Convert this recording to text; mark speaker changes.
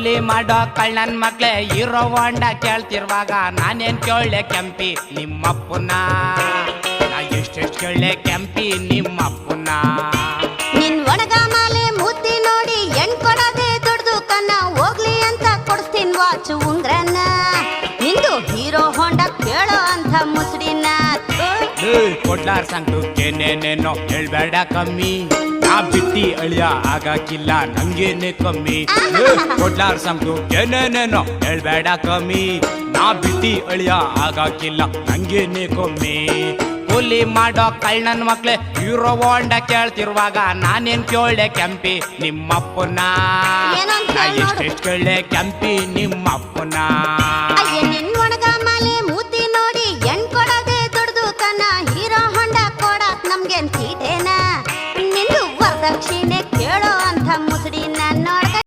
Speaker 1: ಕೂಲಿ ಮಾಡೋ ಕಳ್ಳನ್ ಮಕ್ಳೆ ಹೀರೋ ಹೊಂಡ ಕೇಳ್ತಿರುವಾಗ ನಾನೇನ್ ಕೇಳಲೆ ಕೆಂಪಿ ನಿಮ್ಮಪ್ಪನ ನಾ ಎಷ್ಟೆಷ್ಟು ಕೇಳಲೆ ಕೆಂಪಿ ನಿಮ್ಮಪ್ಪನ
Speaker 2: ನಿನ್ ಒಣಗ ಮಾಲೆ ಮೂತಿ ನೋಡಿ ಹೆಣ್ ಕೊಡದೆ ದುಡ್ದು ಕನ್ನ ಹೋಗ್ಲಿ ಅಂತ ಕೊಡ್ತೀನಿ ವಾಚ್ ಉಂಗ್ರನ್ನ ನಿಂದು ಹೀರೋ ಹೊಂಡ ಕೇಳೋ ಅಂತ ಮುಸ್ರಿನ
Speaker 1: ಕೊಡ್ಲಾರ್ ಸಂಕೇನೇನೇನೋ ಹೇಳ್ಬೇಡ ಕಮ್ಮಿ ನಾ ಬಿಟ್ಟಿ ಅಳಿಯ ಆಗಾಕಿಲ್ಲ ನಂಗೇನೆ ಕಮ್ಮಿ ಕೊಡ್ಲಾರ್ ಸಂಕೇನೇನೇನೋ ಹೇಳ್ಬೇಡ ಕಮ್ಮಿ ನಾ ಬಿಟ್ಟಿ ಅಳಿಯ ಆಗಾಕಿಲ್ಲ ನಂಗೇನೆ ಕಮ್ಮಿ ಕೂಲಿ ಮಾಡೋ ಕಳ್ಳನ್ ಮಕ್ಳೆ ಹೀರೋ ಹೊಂಡ ಕೇಳ್ತಿರುವಾಗ ನಾನೇನ್ ಕೇಳೆ ಕೆಂಪಿ ನಿಮ್ಮಪ್ಪನ ನಾ ಎಷ್ಟೆಷ್ಟು ಕೇಳೆ ಕೆಂಪಿ ನಿಮ್ಮಪ್ಪನ
Speaker 2: ನಿನ್ ಒಣಗ ಮಾಲೆ ಮೂತಿ ನೋಡಿ ಹೆಣ್ ಕೊಡದೆ ದುಡ್ದು ಕನ್ನ ಹೀರೋ ಹೊಂಡ ಕೊಡಾಕ್ ನಮ್ಗೇನ್ ತೀಟೇನ ನಿಂದು ವರದಕ್ಷಿಣೆ